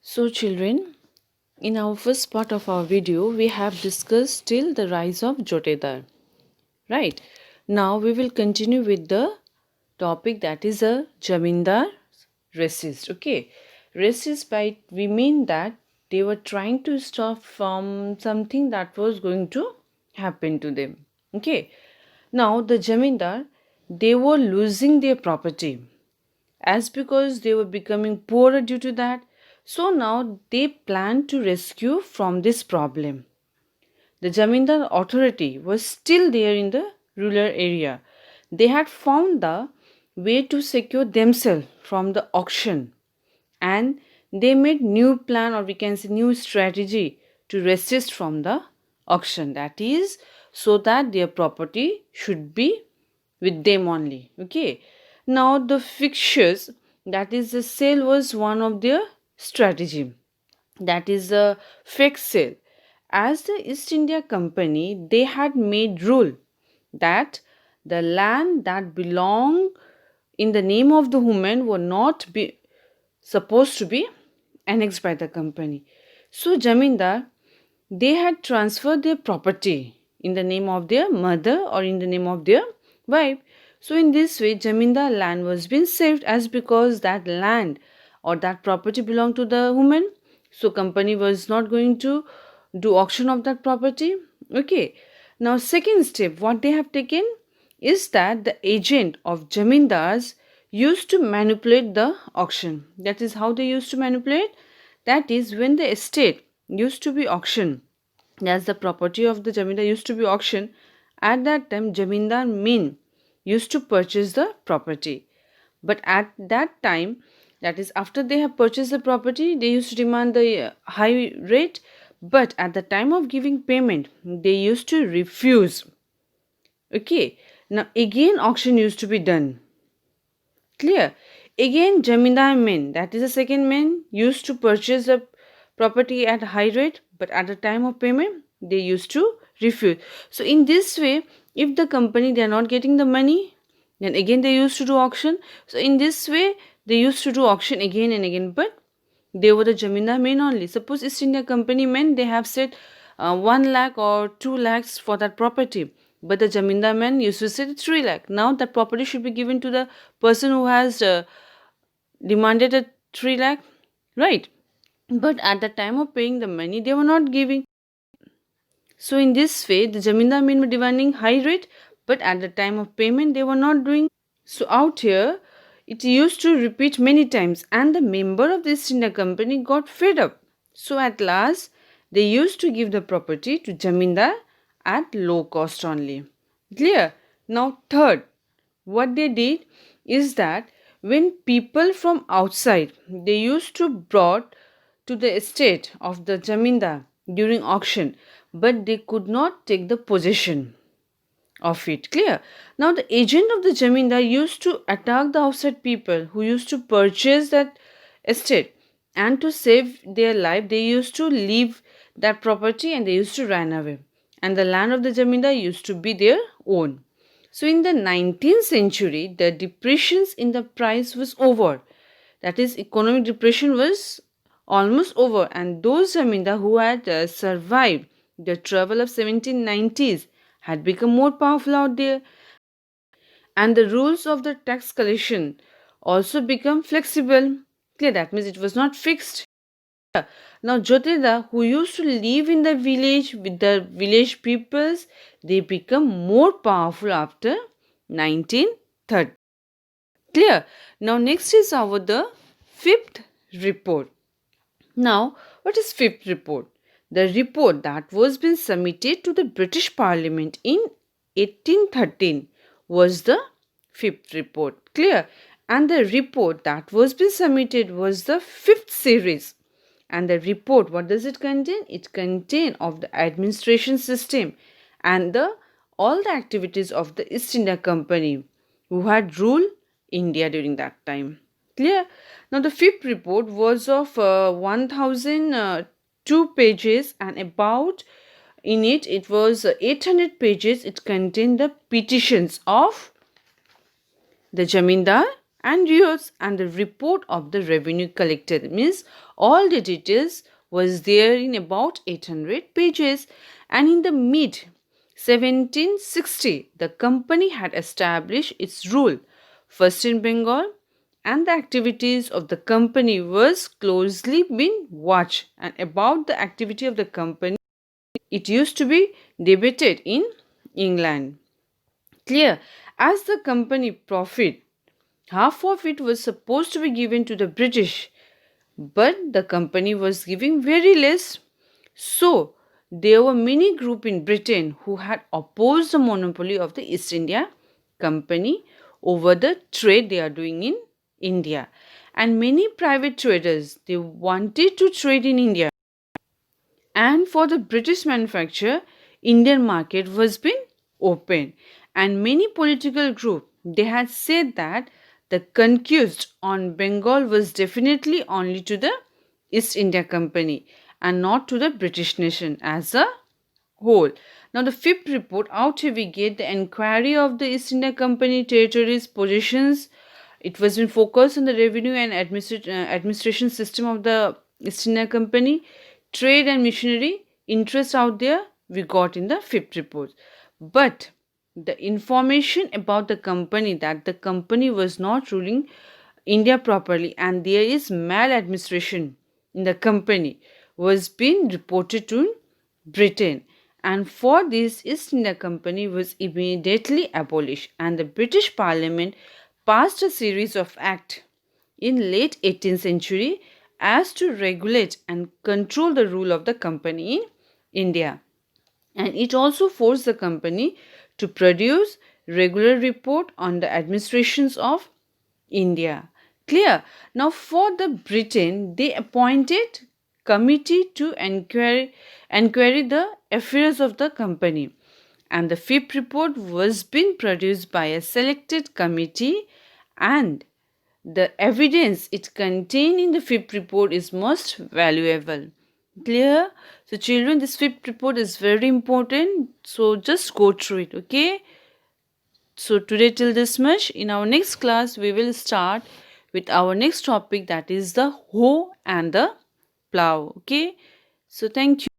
So children, in our first part of our video, we have discussed till the rise of Jotedar. Right? Now we will continue with the topic that is a Jamindar racist. Okay. Racist by we mean that they were trying to stop from something that was going to happen to them. Okay. Now the Jamindar, they were losing their property as because they were becoming poorer due to that. So now they plan to rescue from this problem. The Jamindar authority was still there in the rural area. They had found the way to secure themselves from the auction, and they made new plan, or we can say new strategy, to resist from the auction, that is so that their property should be with them only. Okay, now the fixtures, that is the sale, was one of their strategy, that is a fake sale. As the East India Company, they had made rule that the land that belonged in the name of the woman were not be supposed to be annexed by the company. So Jamindar, they had transferred their property in the name of their mother or in the name of their wife. So in this way, Jamindar land was being saved, as because that land or that property belonged to the woman. So company was not going to do auction of that property. Okay. Now second step, what they have taken is that the agent of Jamindars used to manipulate the auction. That is how they used to manipulate. That is, when the estate used to be auctioned, as the property of the Jamindar used to be auctioned, at that time Jamindar men used to purchase the property. But at that time, that is after they have purchased the property, they used to demand the high rate. But at the time of giving payment, they used to refuse. Okay, now again auction used to be done. Clear? Again, Jamindar men, that is the second man, used to purchase the property at a high rate, but at the time of payment, they used to refuse. So in this way, if the company, they are not getting the money, then again they used to do auction. So in this way, they used to do auction again and again, but they were the Jamindar men only. Suppose East India Company men, they have said 1 lakh or 2 lakhs for that property. But the Jamindar man used to say 3 lakh. Now that property should be given to the person who has demanded a 3 lakh, right? But at the time of paying the money, they were not giving. So in this way, the Jamindar men were demanding high rate, but at the time of payment, they were not doing. So out here, it used to repeat many times, and the member of the East India Company got fed up. So at last, they used to give the property to Jamindar at low cost only. Clear? Now third, what they did is that when people from outside, they used to brought to the estate of the Jamindar during auction, but they could not take the possession of it. Clear? Now the agent of the Jamindar used to attack the outside people who used to purchase that estate, and to save their life, they used to leave that property and they used to run away, and the land of the Jamindar used to be their own. So in the 19th century, the depressions in the price was over. That is, economic depression was almost over, and those Jamindar who had survived the trouble of 1790s had become more powerful out there, and the rules of the tax collection also become flexible. Clear? That means it was not fixed. Now Joteda, who used to live in the village with the village peoples, they become more powerful after 1930. Clear? Now next is our the fifth report. Now, what is fifth report? The report that was been submitted to the British Parliament in 1813 was the fifth report. Clear? And the report that was been submitted was the fifth series. And the report, what does it contain? It contains of the administration system and the all the activities of the East India Company who had ruled India during that time. Clear? Now the fifth report was of 1002 pages, and about in it was 800 pages. It contained the petitions of the Jamindar and years and the report of the revenue collected. Means all the details was there in about 800 pages. And in the mid 1760, the company had established its rule first in Bengal, and the activities of the company was closely been watched. And about the activity of the company, it used to be debated in England. Clear? As the company profit, half of it was supposed to be given to the British, but the company was giving very less. So there were many groups in Britain who had opposed the monopoly of the East India Company over the trade they are doing in India. And many private traders, they wanted to trade in India. And for the British manufacturer, Indian market was being open. And many political groups, they had said that the conquest on Bengal was definitely only to the East India Company and not to the British nation as a whole. Now, the fifth report, out here we get the inquiry of the East India Company territories, positions. It was been focused on the revenue and administration system of the East India Company, trade and missionary interest out there we got in the fifth report. But the information about the company, that the company was not ruling India properly and there is maladministration in the company, was being reported to Britain. And for this, East India Company was immediately abolished, and the British Parliament passed a series of acts in late 18th century as to regulate and control the rule of the company in India. And it also forced the company to produce regular report on the administrations of India. Clear? Now for the Britain, they appointed committee to inquire the affairs of the company. And the fifth report was being produced by a selected committee, and the evidence it contained in the fifth report is most valuable. Clear? So children, this fifth report is very important. So just go through it, okay? So today till this much. In our next class, we will start with our next topic, that is the hoe and the plow. Okay? So thank you.